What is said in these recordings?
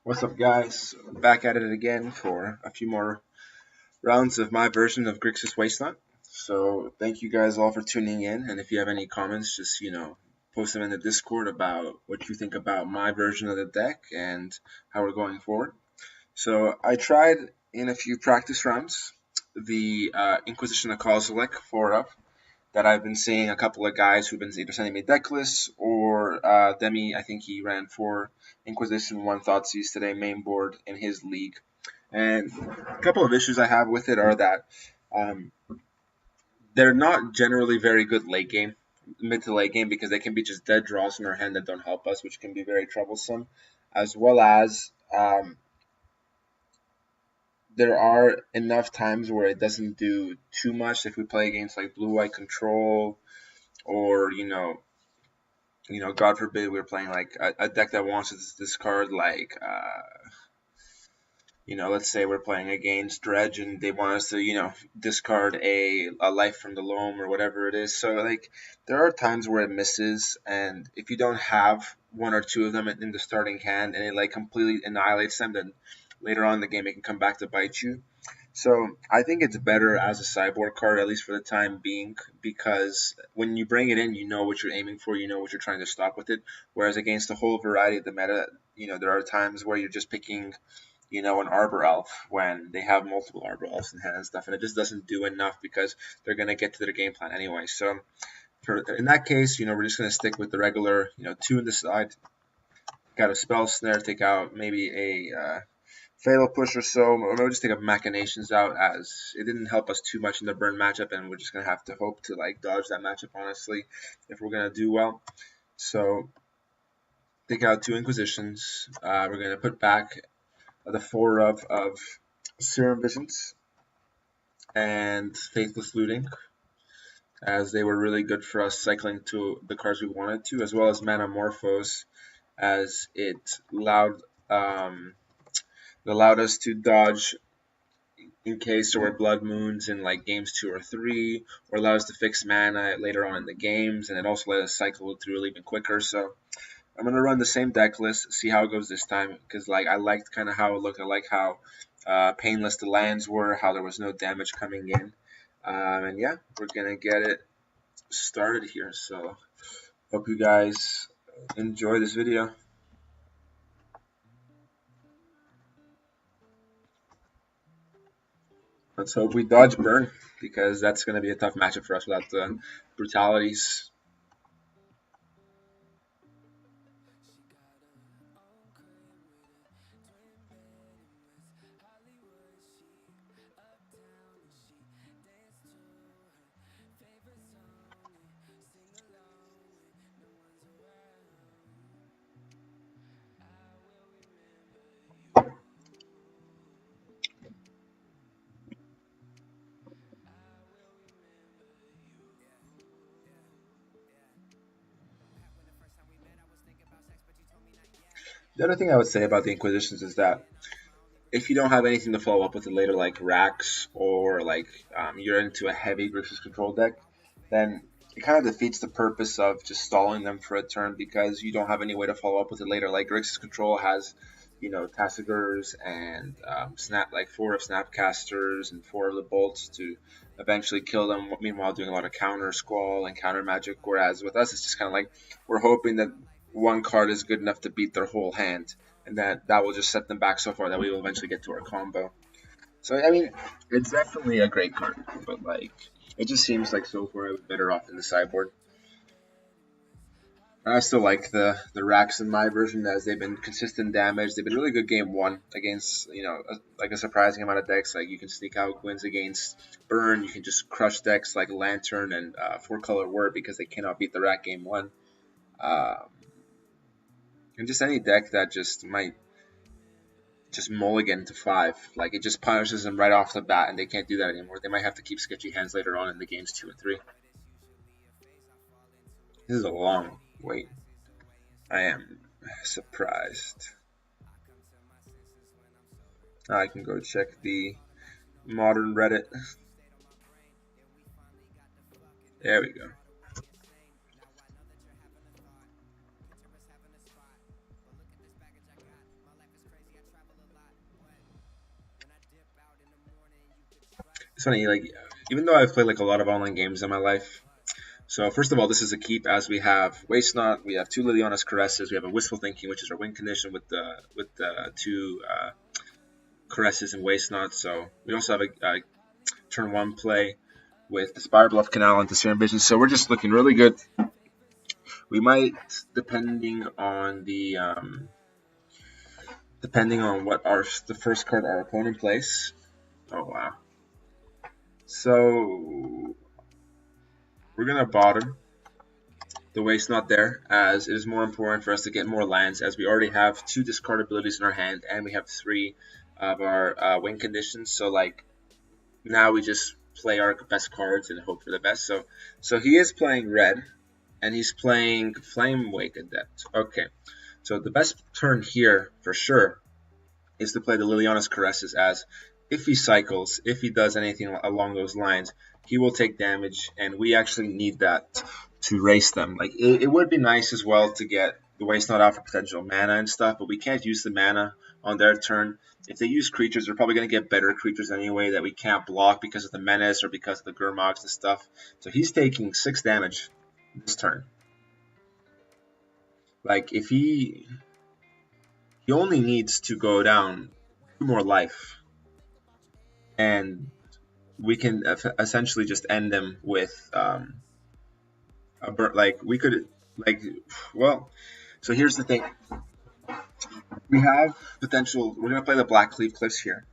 What's up, guys? Back at it again for a few more rounds of my version of Grixis Wasteland. So, thank you guys all for tuning in. And if you have any comments, just post them in the Discord about what you think about my version of the deck and how we're going forward. So, I tried in a few practice rounds the Inquisition of Kozilek 4-up that I've been seeing a couple of guys who've been either sending me deck lists or Demi. I think he ran for Inquisition 1 Thoughtseize today, main board in his league. And a couple of issues I have with it are that um, they're not generally very good late game, mid to late game, because they can be just dead draws in our hand that don't help us, which can be very troublesome, as well as there are enough times where it doesn't do too much if we play against like blue white control or God forbid we're playing like a deck that wants to discard like let's say we're playing against Dredge and they want us to discard a life from the loam or whatever it is. So like there are times where it misses, and if you don't have one or two of them in the starting hand and it like completely annihilates them, then later on in the game it can come back to bite you. So I think it's better as a sideboard card, at least for the time being, because when you bring it in, you know what you're aiming for, you know what you're trying to stop with it. Whereas against the whole variety of the meta, there are times where you're just picking, an Arbor Elf when they have multiple Arbor Elves in hand and stuff, and it just doesn't do enough because they're going to get to their game plan anyway. So in that case, we're just going to stick with the regular, two in the side, got a Spell Snare, take out maybe a Fatal Push or so, or maybe just take a Machinations out, as it didn't help us too much in the burn matchup, and we're just going to have to hope to like dodge that matchup, honestly, if we're going to do well. So take out two Inquisitions. We're going to put back the 4 of Serum Visions and Faithless Looting, as they were really good for us cycling to the cards we wanted to, as well as Manamorphose, as it allowed us to dodge in case there were blood moons in like games 2 or 3, or allow us to fix mana later on in the games, and it also let us cycle through even quicker. So I'm gonna run the same deck list, see how it goes this time, because like I liked kind of how it looked. I like how painless the lands were, how there was no damage coming in, and yeah, we're gonna get it started here. So hope you guys enjoy this video. Let's hope we dodge burn, because that's going to be a tough matchup for us without the brutalities. The other thing I would say about the Inquisitions is that if you don't have anything to follow up with it later, like Rax, or like you're into a heavy Grixis control deck, then it kind of defeats the purpose of just stalling them for a turn, because you don't have any way to follow up with it later. Like Grixis control has, Tassigurs and snap, like 4 of Snapcasters and 4 of the bolts to eventually kill them. Meanwhile, doing a lot of counter Squall and counter magic. Whereas with us, it's just kind of like we're hoping that one card is good enough to beat their whole hand, and that will just set them back so far that we will eventually get to our combo. So I mean, it's definitely a great card, but like it just seems like so far I was better off in the sideboard. I still like the Rax in my version, as they've been consistent damage. They've been really good game 1 against like a surprising amount of decks. Like you can sneak out wins against Burn. You can just crush decks like Lantern and 4-color Word, because they cannot beat the Rack game 1. And just any deck that just might just mulligan to 5. Like it just punishes them right off the bat, and they can't do that anymore. They might have to keep sketchy hands later on in the games 2 and 3. This is a long wait. I am surprised. I can go check the modern Reddit. There we go. It's funny, like even though I've played like a lot of online games in my life. So first of all, this is a keep as we have Waste Not, we have two Liliana's Caresses, we have a Wistful Thinking, which is our win condition with the two Caresses and Waste Not. So we also have a turn one play with the Spire Bluff Canal into Serum Vision. So we're just looking really good. We might, depending on what the first card our opponent plays. Oh wow. So we're gonna bottom the Waste Not there, as it is more important for us to get more lands, as we already have 2 discard abilities in our hand and we have 3 of our win conditions. So like now we just play our best cards and hope for the best. So he is playing red and he's playing Flame Wake Adept. Okay, so the best turn here for sure is to play the Liliana's Caresses, as if he cycles, if he does anything along those lines, he will take damage, and we actually need that to race them. Like it would be nice as well to get the Waste Not out for potential mana and stuff, but we can't use the mana on their turn. If they use creatures, they're probably going to get better creatures anyway that we can't block because of the Menace or because of the Gurmogs and stuff. So he's taking 6 damage this turn. Like if he only needs to go down 2 more life, and we can essentially just end them with like we could like well. So here's the thing: we have potential. We're gonna play the Black Cleave Cliffs here,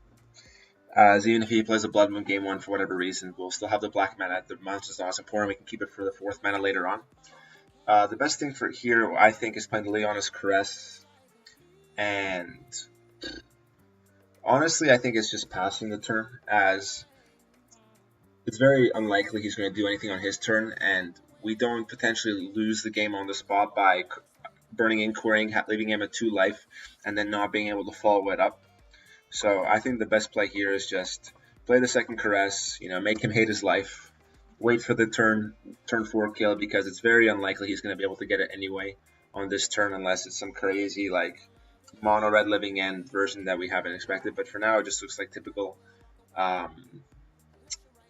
as even if he plays a Blood Moon game 1 for whatever reason, we'll still have the black mana. The monster's not as important. We can keep it for the 4th mana later on. The best thing for here, I think, is playing the Liliana's Caress, and honestly, I think it's just passing the turn, as it's very unlikely he's going to do anything on his turn, and we don't potentially lose the game on the spot by burning Inquiring, leaving him at 2 life, and then not being able to follow it up. So I think the best play here is just play the second Caress, make him hate his life, wait for the turn 4 kill, because it's very unlikely he's going to be able to get it anyway on this turn, unless it's some crazy like mono red living end version that we haven't expected. But for now, it just looks like typical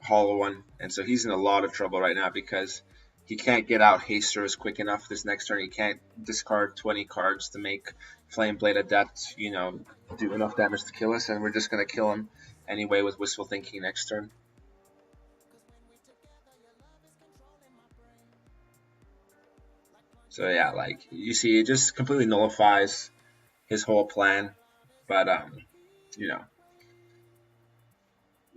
hollow one, and so he's in a lot of trouble right now because he can't get out Hasters quick enough this next turn. He can't discard 20 cards to make Flame Blade Adept, do enough damage to kill us, and we're just going to kill him anyway with Wistful Thinking next turn. So yeah, like you see, it just completely nullifies his whole plan. But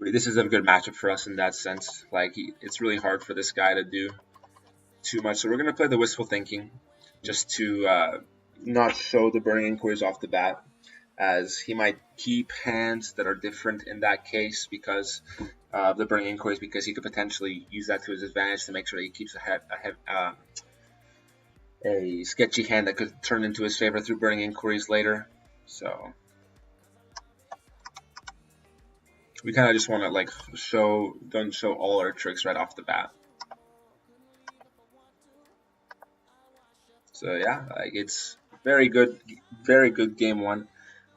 this is a good matchup for us in that sense. Like it's really hard for this guy to do too much. So we're gonna play the Wistful Thinking just to not show the Burning Inquiries off the bat, as he might keep hands that are different in that case because of the Burning Inquiries, because he could potentially use that to his advantage to make sure that he keeps a sketchy hand that could turn into his favor through Burning Inquiries later. So we kind of just want to like don't show all our tricks right off the bat. So yeah, like it's very good game 1.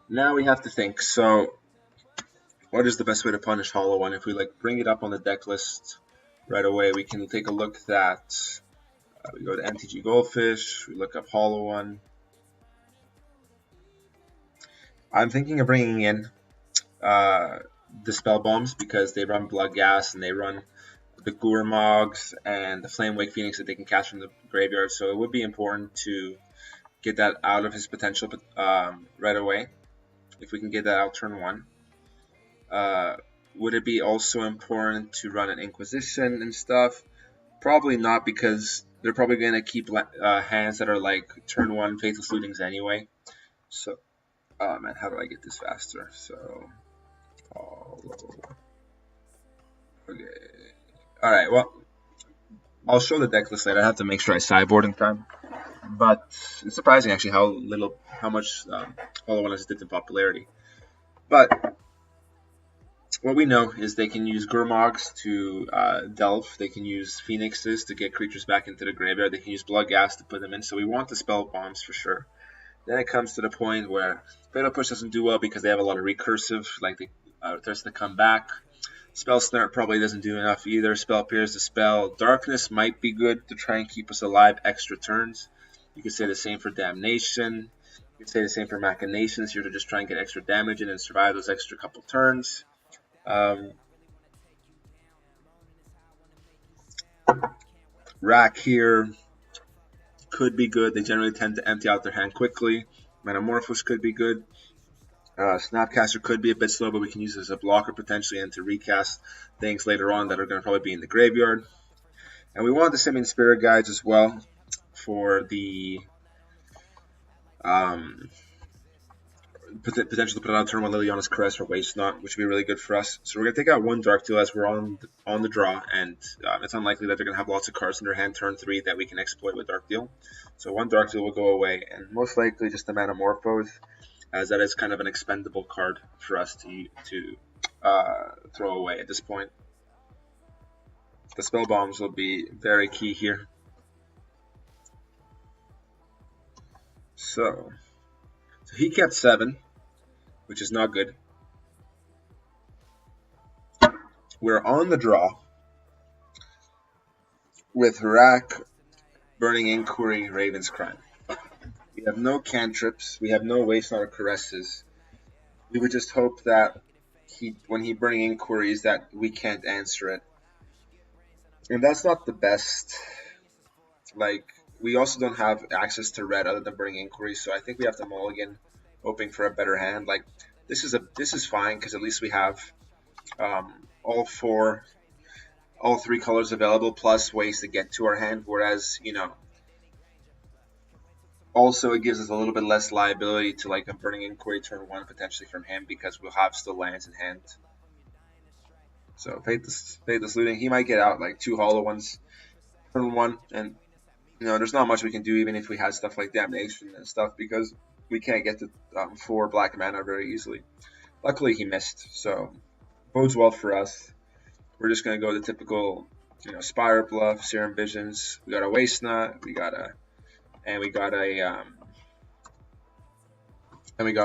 Now we have to think, so what is the best way to punish Hollow One? If we like bring it up on the deck list right away, we can take a look at that. We go to MTG Goldfish, we look up Hollow One. I'm thinking of bringing in the Spell Bombs, because they run Bloodghast and they run the Gurmogs and the Flame Wake Phoenix that they can cast from the graveyard. So it would be important to get that out of his potential right away. If we can get that out turn 1. Would it be also important to run an Inquisition and stuff? Probably not, because they're probably going to keep hands that are like turn 1 Faithful Suitings anyway. So, oh man, how do I get this faster? So, okay. Alright, well, I'll show the deck list later. I have to make sure I sideboard in time. But it's surprising actually how much Hollow One has dipped in popularity. But what we know is they can use Gurmogs to delve. They can use Phoenixes to get creatures back into the graveyard. They can use Bloodghast to put them in. So we want the Spell Bombs for sure. Then it comes to the point where Fatal Push doesn't do well because they have a lot of recursive, like they Thirst to come back. Spell Snare probably doesn't do enough either. Spell Pierce to spell. Darkness might be good to try and keep us alive extra turns. You could say the same for Damnation. You could say the same for Machinations here to just try and get extra damage in and survive those extra couple turns. Rack here could be good. They generally tend to empty out their hand quickly. Metamorphosis could be good. Snapcaster could be a bit slow, but we can use it as a blocker potentially and to recast things later on that are going to probably be in the graveyard. And we want the Simian Spirit Guides as well for the potential to put out turn 1 Liliana's Caress or Waste Not, which would be really good for us. So we're going to take out one Dark Deal as we're on the draw, and it's unlikely that they're going to have lots of cards in their hand turn 3 that we can exploit with Dark Deal. So one Dark Deal will go away, and most likely just the Metamorphose, as that is kind of an expendable card for us to throw away at this point. The Spell Bombs will be very key here. So he kept 7, which is not good. We're on the draw with Rack, Burning Inquiry, Raven's Crime. We have no cantrips. We have no Waste Not or Caresses. We would just hope that when he Burning Inquiries that we can't answer it. And that's not the best. Like, we also don't have access to red other than Burning Inquiry, so I think we have to mulligan, hoping for a better hand. Like, this is fine because at least we have all 3 colors available plus ways to get to our hand. Whereas, also it gives us a little bit less liability to like a Burning Inquiry turn 1 potentially from him because we'll have still lands in hand. So Faithless Looting, he might get out like 2 hollow ones turn 1, and there's not much we can do even if we had stuff like Damnation and stuff because we can't get to 4 black mana very easily. Luckily he missed, so bodes well for us. We're just gonna go the typical, Spire Bluff, Serum Visions. We got a Waste Not, we got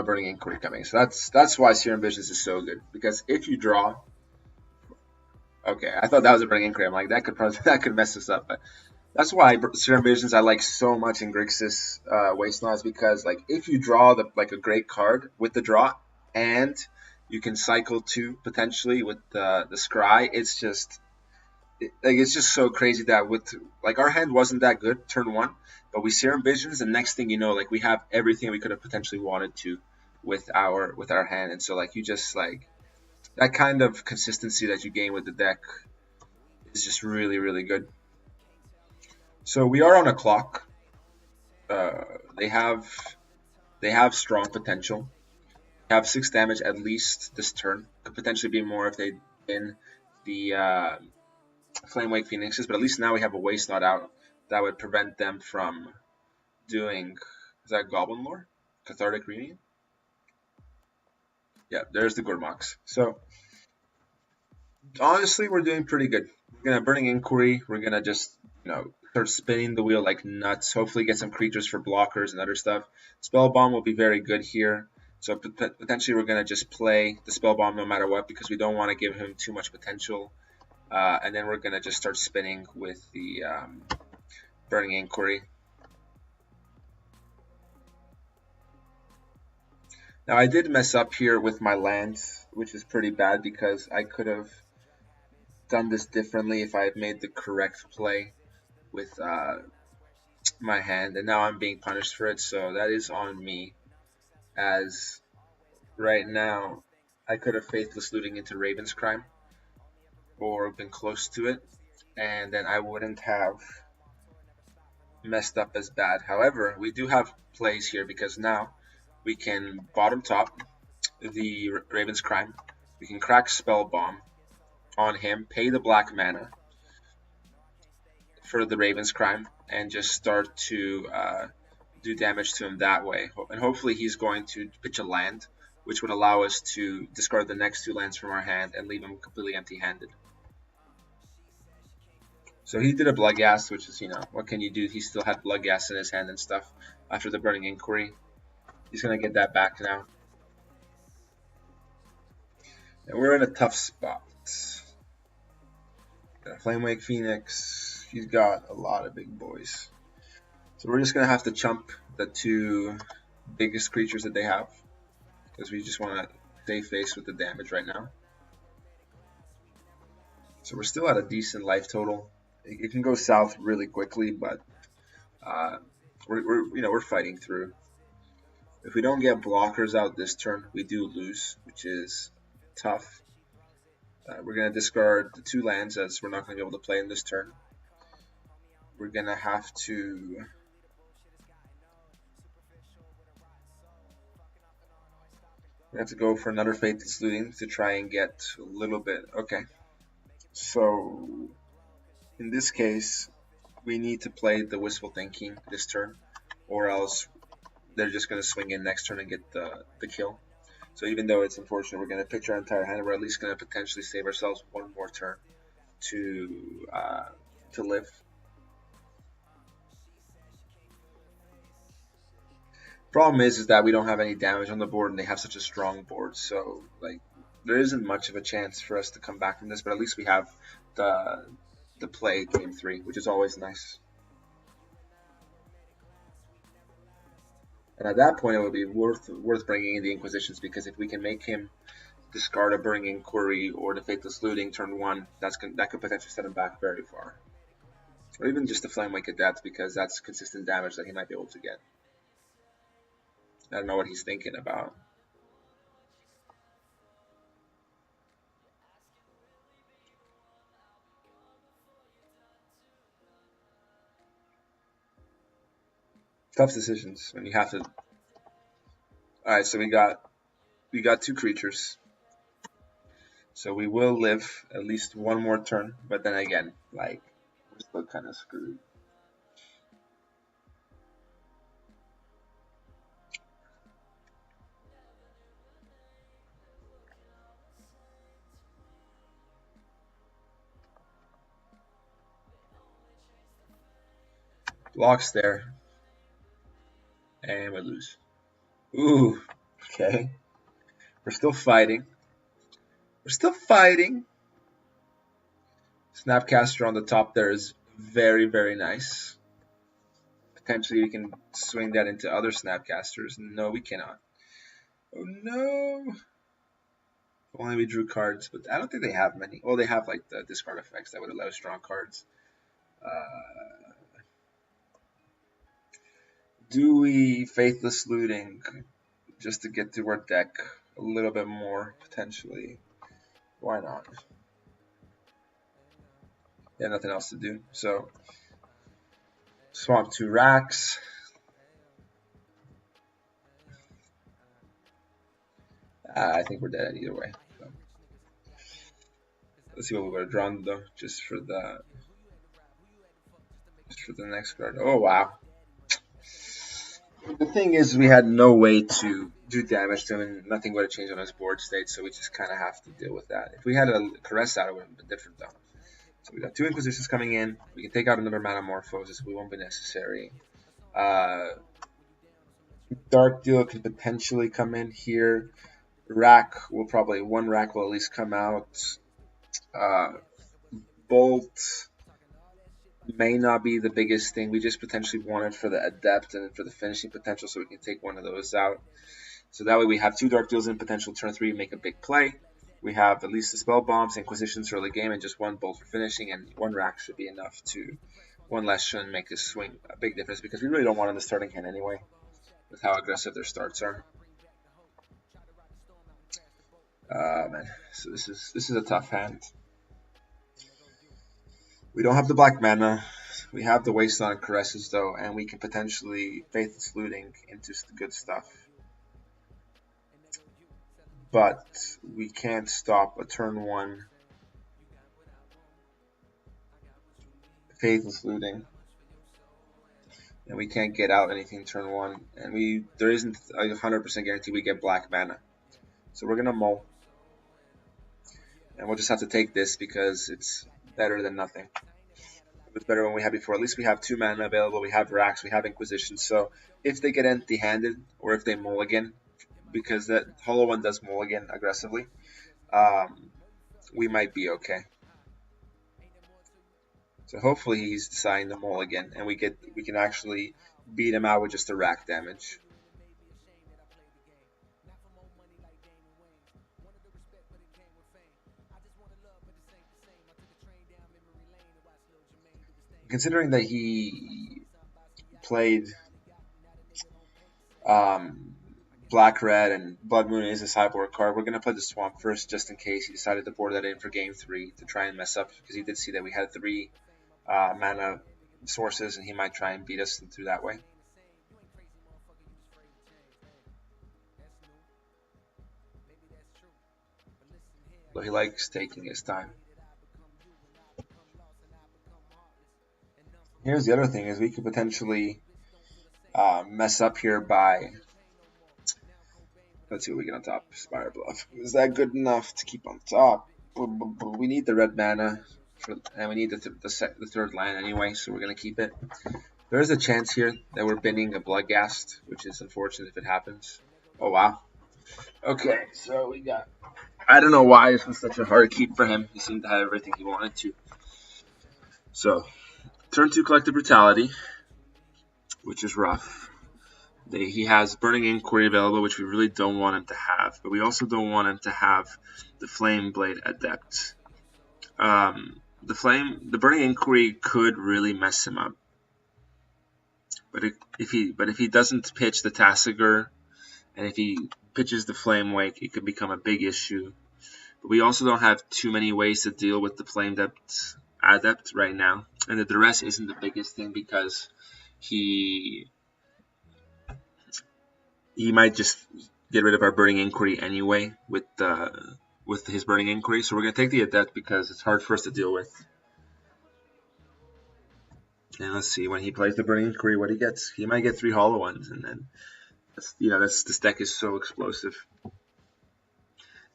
Burning Inquiry coming. So that's why Serum Visions is so good, because if you draw, okay, I thought that was a Burning Inquiry. I'm like, that could mess us up, but that's why Serum Visions I like so much in Grixis Waste Not, because like if you draw a great card with the draw and you can cycle 2 potentially with the Scry, it's just so crazy that with like our hand wasn't that good turn 1, but we Serum Visions, and next thing you know, like we have everything we could have potentially wanted to with our hand, and so like you just like that kind of consistency that you gain with the deck is just really, really good. So we are on a clock. They have strong potential. They have 6 damage at least this turn. Could potentially be more if they win the Flamewake Phoenixes, but at least now we have a Waste Not out that would prevent them from doing, is that Goblin Lore? Cathartic Reunion? Yeah, there's the Gurmox. So honestly, we're doing pretty good. We're gonna Burning Inquiry. We're gonna just start spinning the wheel like nuts. Hopefully, get some creatures for blockers and other stuff. Spell Bomb will be very good here. So potentially, we're gonna just play the Spell Bomb no matter what because we don't want to give him too much potential. And then we're gonna just start spinning with the Burning Inquiry. Now I did mess up here with my lands, which is pretty bad because I could have done this differently if I had made the correct play with my hand, and now I'm being punished for it, so that is on me. As right now I could have Faithless Looting into Raven's Crime or been close to it, and then I wouldn't have messed up as bad. However, we do have plays here because now we can bottom top the Raven's Crime. We can crack Spell Bomb on him, pay the black mana for the Raven's Crime, and just start to do damage to him that way. And hopefully he's going to pitch a land, which would allow us to discard the next 2 lands from our hand and leave him completely empty-handed. So he did a Bloodghast, which is, what can you do? He still had Bloodghast in his hand and stuff after the Burning Inquiry. He's going to get that back now. And we're in a tough spot. Flamewake Phoenix. He's got a lot of big boys. So we're just going to have to chump the two biggest creatures that they have, because we just want to stay face with the damage right now. So we're still at a decent life total. It can go south really quickly, but we're fighting through. If we don't get blockers out this turn, we do lose, which is tough. We're going to discard the 2 lands, as we're not going to be able to play in this turn. We're going to have to... We have to go for another Faithless Looting to try and get a little bit. Okay. So, in this case, we need to play the Wishful Thinking this turn, or else they're just going to swing in next turn and get the kill. So even though it's unfortunate, we're going to pitch our entire hand. We're at least going to potentially save ourselves one more turn to live. Problem is that we don't have any damage on the board, and they have such a strong board. So like, there isn't much of a chance for us to come back from this. But at least we have the play game 3, which is always nice. And at that point, it would be worth bringing in the Inquisitions, because if we can make him discard a Burning Inquiry or the Faithless Looting turn 1, that could potentially set him back very far. Or even just the Flamewake Adept, because that's consistent damage that he might be able to get. I don't know what he's thinking about. Tough decisions when you have to. Alright, so we got 2 creatures. So we will live at least one more turn, but then again, like, we're still kind of screwed. Blocks there. And we lose. Ooh, okay. We're still fighting. Snapcaster on the top there is very, very nice. Potentially we can swing that into other Snapcasters. No, we cannot. Oh no! If only we drew cards, but I don't think they have many. Well, they have like the discard effects that would allow strong cards. Do we Faithless Looting just to get to our deck a little bit more, potentially? Why not? Yeah, nothing else to do. So, swamp 2 racks. I think we're dead either way. So. Let's see what we would have drawn though, just for the next card. Oh wow. The thing is, we had no way to do damage to him, and nothing would have changed on his board state, so we just kind of have to deal with that. If we had a Caress out, it would have been different, though. So we got 2 Inquisitions coming in. We can take out another Manamorphosis. We won't be necessary. Dark Deal can potentially come in here. One rack will at least come out. Bolt may not be the biggest thing. We just potentially want it for the Adept and for the finishing potential, so we can take one of those out. So that way we have 2 Dark Deals in potential turn 3, make a big play. We have at least the Spell Bombs, Inquisitions early game, and just 1 Bolt for finishing, and 1 rack should be enough to, 1 less shouldn't make this swing a big difference, because we really don't want in the starting hand anyway, with how aggressive their starts are. Man, so this is a tough hand. We don't have the black mana. We have the Wasteland Caresses though, and we can potentially Faithless Looting into good stuff. But we can't stop a turn 1 Faithless Looting. And we can't get out anything turn 1. And there isn't a 100% guarantee we get black mana. So we're gonna mull. And we'll just have to take this because it's better than nothing. It was better when we had before. At least we have 2 mana available. We have racks. We have Inquisition. So if they get empty-handed, or if they mulligan, because that Hollow One does mulligan aggressively, we might be okay. So hopefully he's deciding to mulligan, and we can actually beat him out with just the rack damage. Considering that he played Black Red and Blood Moon is a sideboard card, we're going to play the Swamp first just in case he decided to board that in for game 3 to try and mess up, because he did see that we had 3 mana sources and he might try and beat us through that way. So he likes taking his time. Here's the other thing, is we could potentially mess up here by, let's see what we get on top. Spire Bluff. Is that good enough to keep on top? We need the red mana, and we need the third land anyway, so we're going to keep it. There is a chance here that we're binning a Bloodghast, which is unfortunate if it happens. Oh, wow. Okay, so we got... I don't know why this was such a hard keep for him. He seemed to have everything he wanted to. So, turn 2 Collective Brutality, which is rough. He has Burning Inquiry available, which we really don't want him to have. But we also don't want him to have the Flame Blade Adept. The Burning Inquiry could really mess him up. But if he doesn't pitch the Tasigur, and if he pitches the Flame Wake, it could become a big issue. But we also don't have too many ways to deal with the Flame Adept right now. And the Duress isn't the biggest thing, because he might just get rid of our Burning Inquiry anyway with his Burning Inquiry. So we're going to take the Adept because it's hard for us to deal with. And let's see, when he plays the Burning Inquiry, what he gets. He might get 3 Hollow Ones, and then this deck is so explosive.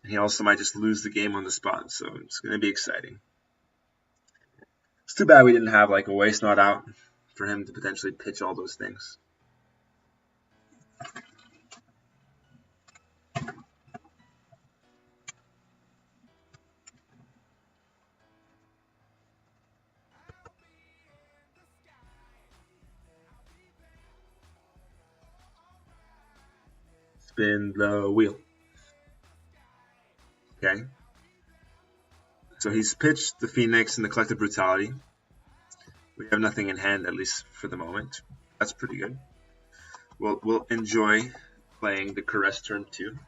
And he also might just lose the game on the spot, so it's going to be exciting. It's too bad we didn't have like a Waste Not out for him to potentially pitch all those things. Spin the wheel. Okay. So he's pitched the Phoenix and the Collective Brutality. We have nothing in hand, at least for the moment. That's pretty good. We'll enjoy playing the Caress turn 2.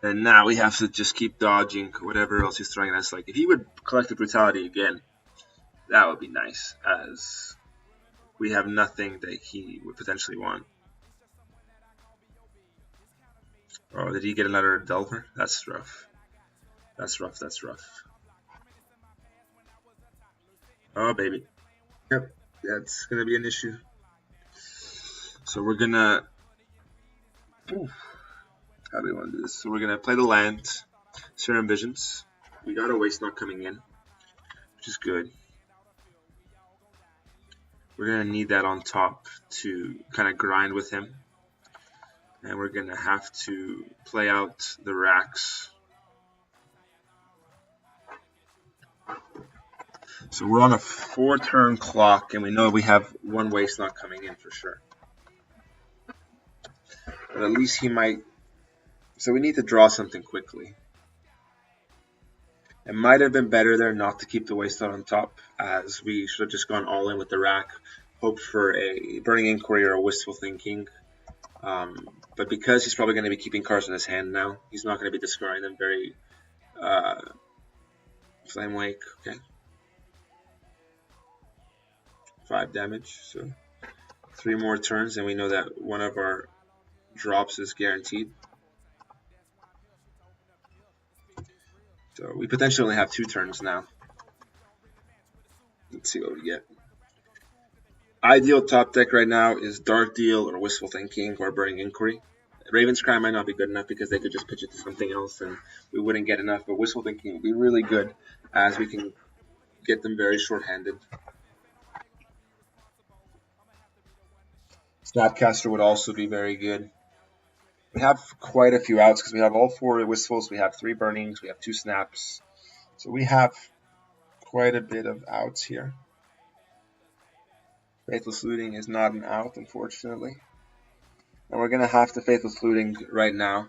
And now we have to just keep dodging whatever else he's throwing at us. Like, if he would Collective Brutality again, that would be nice, as we have nothing that he would potentially want. Oh, did he get another Delver? That's rough. That's rough. Oh, baby. Yep, that's going to be an issue. So we're going to... How do we want to do this? So we're going to play the land, Serum Visions. We got a Waste Not coming in, which is good. We're going to need that on top to kind of grind with him. And we're going to have to play out the racks. So we're on a 4-turn clock, and we know we have 1 Waste Not coming in for sure. But at least he might... So we need to draw something quickly. It might have been better there not to keep the Waste Not on top, as we should have just gone all in with the rack, hoped for a Burning Inquiry or a Wistful Thinking. But because he's probably going to be keeping cards in his hand now, he's not going to be discarding them very... Flame Wake, okay. 5 damage, so 3 more turns, and we know that one of our drops is guaranteed. So we potentially only have 2 turns now. Let's see what we get. Ideal top deck right now is Dark Deal or Wistful Thinking or Burning Inquiry. Raven's Cry might not be good enough because they could just pitch it to something else and we wouldn't get enough, but Wistful Thinking would be really good as we can get them very short-handed. Snapcaster would also be very good. We have quite a few outs because we have all 4 wistfuls, we have 3 burnings, we have 2 snaps. So we have quite a bit of outs here. Faithless Looting is not an out, unfortunately. And we're going to have to Faithless Looting right now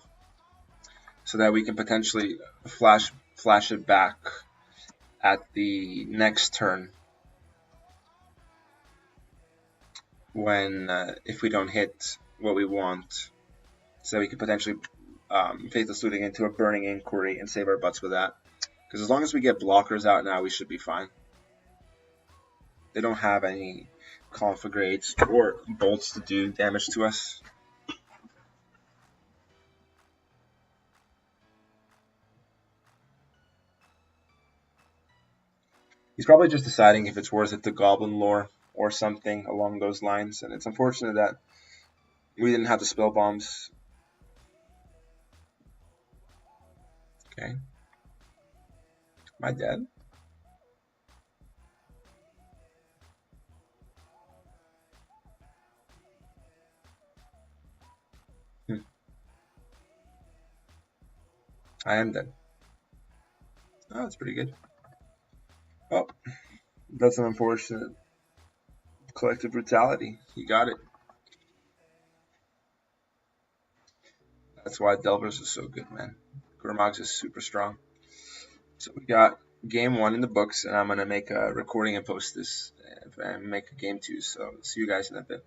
so that we can potentially flash it back at the next turn when if we don't hit what we want. So we could potentially Faithless Looting into a Burning Inquiry and save our butts with that. Because as long as we get blockers out now, we should be fine. They don't have any conflagrates or bolts to do damage to us. He's probably just deciding if it's worth it to Goblin Lore or something along those lines. And it's unfortunate that we didn't have the spell bombs. Okay. Am I dead? I am dead. Oh, that's pretty good. Oh, that's an unfortunate collective brutality. He got it. That's why Delvers is so good, man. Gurmogs is super strong. So we got game 1 in the books, and I'm going to make a recording and post this and make a game 2. So see you guys in a bit.